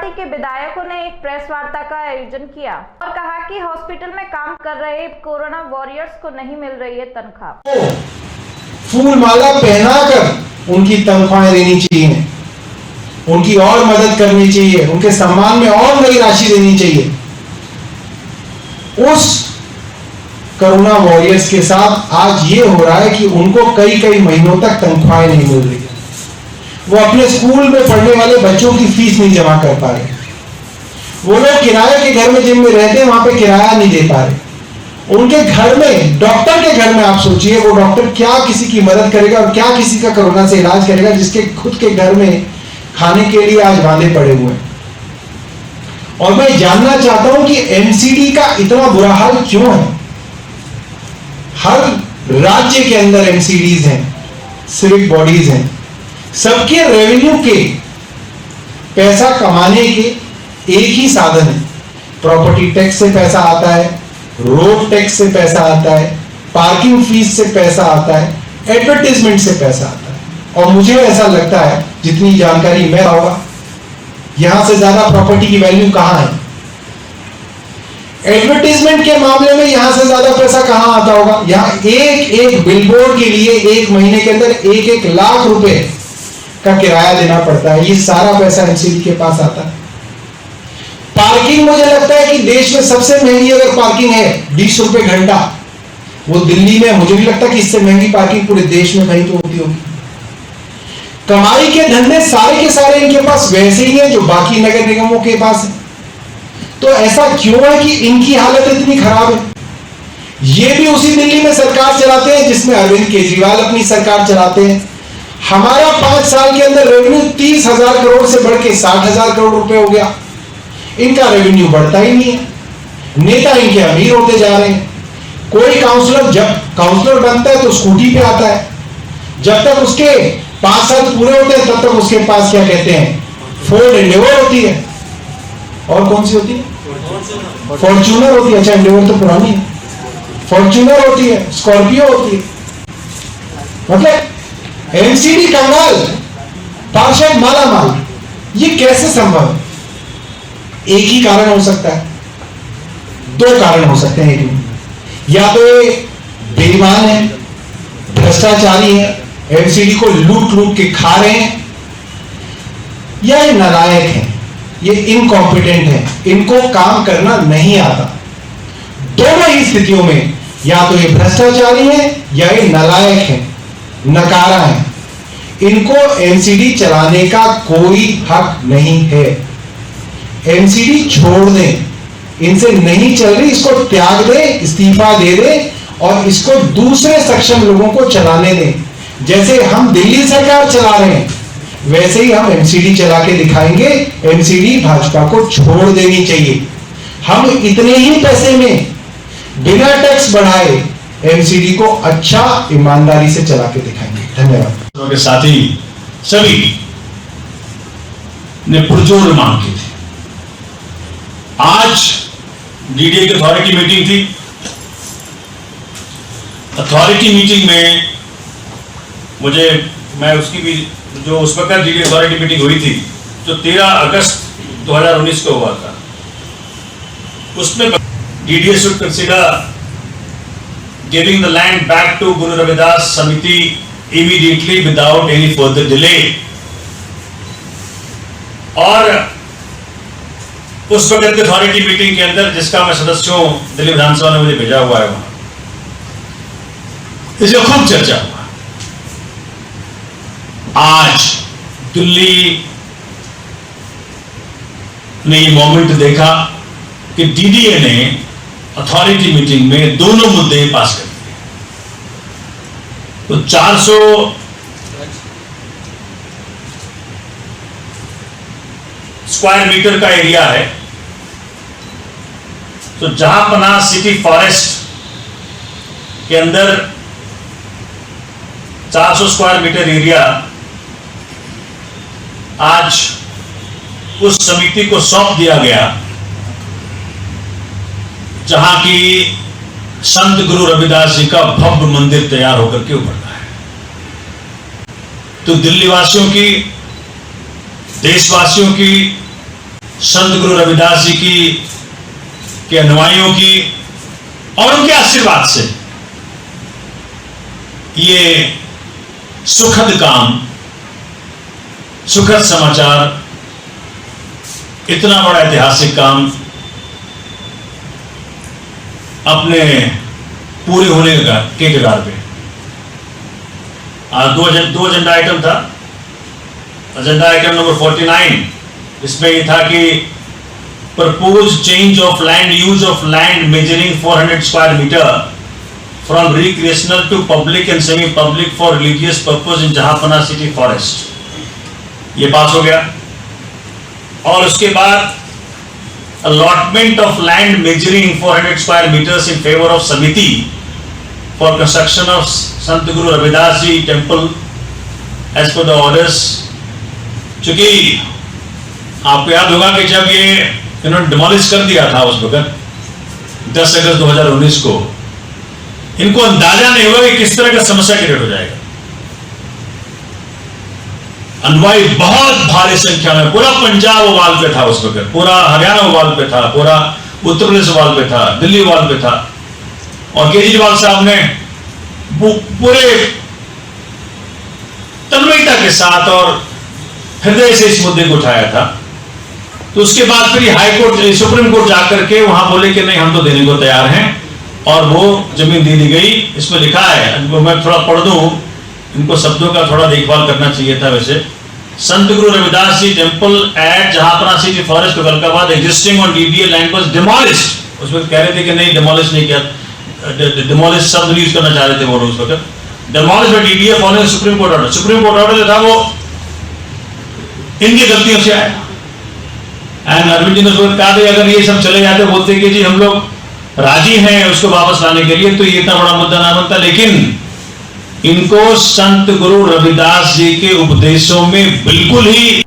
Party के विधायकों ने एक प्रेस वार्ता का आयोजन किया और कहा कि हॉस्पिटल में काम कर रहे कोरोना वॉरियर्स को नहीं मिल रही है तनख्वाह। फूल माला पहनाकर उनकी तनख्वाहें देनी चाहिए, उनकी और मदद करनी चाहिए, उनके सम्मान में और नई राशि देनी चाहिए। उस कोरोना वॉरियर्स के साथ आज ये हो रहा है कि उनको कई कई महीनों तक तनख्वाहें नहीं मिल रही है। वो अपने स्कूल में पढ़ने वाले बच्चों की फीस नहीं जमा कर पा रहे। वो लोग किराए के घर में जिनमें रहते हैं वहां पे किराया नहीं दे पा रहे। उनके घर में, डॉक्टर के घर में आप सोचिए, वो डॉक्टर क्या किसी की मदद करेगा और क्या किसी का कोरोना से इलाज करेगा जिसके खुद के घर में खाने के लिए आज बांधे पड़े हुए हैं। और मैं जानना चाहता हूं कि एमसीडी का इतना बुरा हाल क्यों है। हर राज्य के अंदर एमसीडीज हैं, सिविक बॉडीज हैं, सबके रेवेन्यू के पैसा कमाने के एक ही साधन है। प्रॉपर्टी टैक्स से पैसा आता है, रोड टैक्स से पैसा आता है, पार्किंग फीस से पैसा आता है, एडवर्टाइजमेंट से पैसा आता है। और मुझे ऐसा लगता है, जितनी जानकारी मैं होगा, यहां से ज्यादा प्रॉपर्टी की वैल्यू कहां है। एडवर्टाइजमेंट के मामले में यहां से ज्यादा पैसा कहां आता होगा। यहां एक एक बिलबोर्ड के लिए एक महीने के अंदर 1-1 लाख रुपए का किराया देना पड़ता है। ये सारा पैसा एमसीडी के पास आता है। पार्किंग, मुझे लगता है कि देश में सबसे महंगी अगर पार्किंग है 20 रुपए घंटा, वो दिल्ली में, मुझे नहीं लगता कि इससे महंगी पार्किंग पूरे देश में कहीं तो होती होगी। कमाई के धंधे सारे के सारे इनके पास वैसे ही हैं जो बाकी नगर निगमों के पास है। तो ऐसा क्यों है कि इनकी हालत इतनी खराब है। ये भी उसी दिल्ली में सरकार चलाते हैं जिसमें अरविंद केजरीवाल अपनी सरकार चलाते हैं। हमारा 5 साल के अंदर रेवेन्यू 30,000 करोड़ से बढ़ के 60,000 करोड़ रुपए हो गया। इनका रेवेन्यू बढ़ता ही नहीं है। नेता इनके अमीर होते जा रहे हैं। कोई काउंसलर, जब काउंसलर बनता है तो स्कूटी पे आता है, जब तक उसके 5 साल पूरे होते हैं तब तक उसके पास क्या कहते हैं, फोर्ड एंडेवर होती है। और कौन सी होती है? फॉर्च्यूनर होती है। अच्छा, एंडेवर तो पुरानी है। फॉर्च्यूनर होती है, स्कॉर्पियो होती है। मतलब एमसीडी कंगाल, पार्षद मालामाल। ये कैसे संभव है? एक ही कारण हो सकता है, 2 कारण हो सकते हैं। या तो ये बेईमान है, भ्रष्टाचारी है, एमसीडी को लूट लूट के खा रहे हैं, या ये नालायक है, ये इनकॉम्पिटेंट है, इनको काम करना नहीं आता। दोनों ही स्थितियों में या तो ये भ्रष्टाचारी है या ये नालायक है, नकारा है। इनको एमसीडी चलाने का कोई हक नहीं है। एमसीडी छोड़ दें, इनसे नहीं चल रही, इसको त्याग दें, इस्तीफा दे दें और इसको दूसरे सक्षम लोगों को चलाने दें। जैसे हम दिल्ली सरकार चला रहे हैं वैसे ही हम एमसीडी चला के दिखाएंगे। एमसीडी भाजपा को छोड़ देनी चाहिए। हम इतने ही पैसे में बिना टैक्स बढ़ाए एमसीडी को अच्छा ईमानदारी से चला के दिखाएंगे। धन्यवाद। के साथी सभी ने पुरजोर मांग की थी। आज डीडीए की अथॉरिटी मीटिंग थी। अथॉरिटी मीटिंग में मैं उसकी भी, जो उस वक्त डीडीए अथॉरिटी मीटिंग हुई थी जो 13 अगस्त 2019 को हुआ था, उसमें DDA should consider giving the land back to Guru Ravidas समिति immediately without any further delay। और उस वक्त की अथॉरिटी मीटिंग के अंदर, जिसका मैं सदस्यों दिल्ली विधानसभा ने मुझे भेजा हुआ है, वहां इसका खूब चर्चा हुआ। आज दिल्ली ने ये मोमेंट देखा कि डीडीए ने अथॉरिटी मीटिंग में दोनों मुद्दे पास कर दिए। तो 400 स्क्वायर मीटर का एरिया है। तो जहांपना सिटी फॉरेस्ट के अंदर 400 स्क्वायर मीटर एरिया आज उस समिति को सौंप दिया गया जहां की संत गुरु रविदास जी का भव्य मंदिर तैयार होकर के उभर रहा है। तो दिल्ली वासियों की, देशवासियों की संत गुरु रविदास जी की के अनुयायियों की और उनके आशीर्वाद से ये सुखद काम, सुखद समाचार, इतना बड़ा ऐतिहासिक काम अपने पूरे होने के कगार पे। आज दो एजेंडा आइटम था। एजेंडा आइटम नंबर 49, इसमें ये था कि propose change of land use of land measuring 400 square metre from recreational to public and semi public for religious purpose in Jahanpanah city forest, ये पास हो गया। और उसके बाद allotment of land measuring 400 square meters in favor of Samiti for construction of Sant Guru Ravidas Ji temple as per the orders। चूंकि आपको याद होगा कि जब ये इन्होंने डिमोलिश कर दिया था उस वक्त 10 अगस्त 2019 को, इनको अंदाजा नहीं हुआ कि किस तरह का समस्या क्रिएट हो जाएगा। अनुयायी बहुत भारी संख्या में, पूरा पंजाब उबाल पे था उस वक्त, पूरा हरियाणा उबाल पे था, पूरा उत्तर प्रदेश उबाल पे था, दिल्ली उबाल पे था। और केजरीवाल साहब ने पूरे तन्मयता के साथ और हृदय से इस मुद्दे को उठाया था। तो उसके बाद फिर हाई कोर्ट, सुप्रीम कोर्ट जाकर के वहां बोले कि नहीं, हम तो देने को तैयार हैं, और वो जमीन दे दी गई। इसमें लिखा है, मैं थोड़ा पढ़ दूं, इनको शब्दों का थोड़ा देखभाल करना चाहिए था। वैसे Sant Guru Ravidas ji temple at Jahanpanah city forest Galkabad existing on DDA land was demolished. उसमें कह रहे थे कि नहीं, डिमोलिश नहीं किया, डिमोलिश शब्द यूज करना चाह रहे थे वो लोग उस वक्त। Demolish by DDA following Supreme Court order. Supreme Court order जो था वो इनकी गलतियों से आया। एंड अरविंद जी ने कहा था अगर ये सब चले जाते, बोलते कि जी हम लोग राजी हैं उसको वापस लाने के लिए, तो ये इतना बड़ा मुद्दा ना बनता। लेकिन इनको संत गुरु रविदास जी के उपदेशों में बिल्कुल ही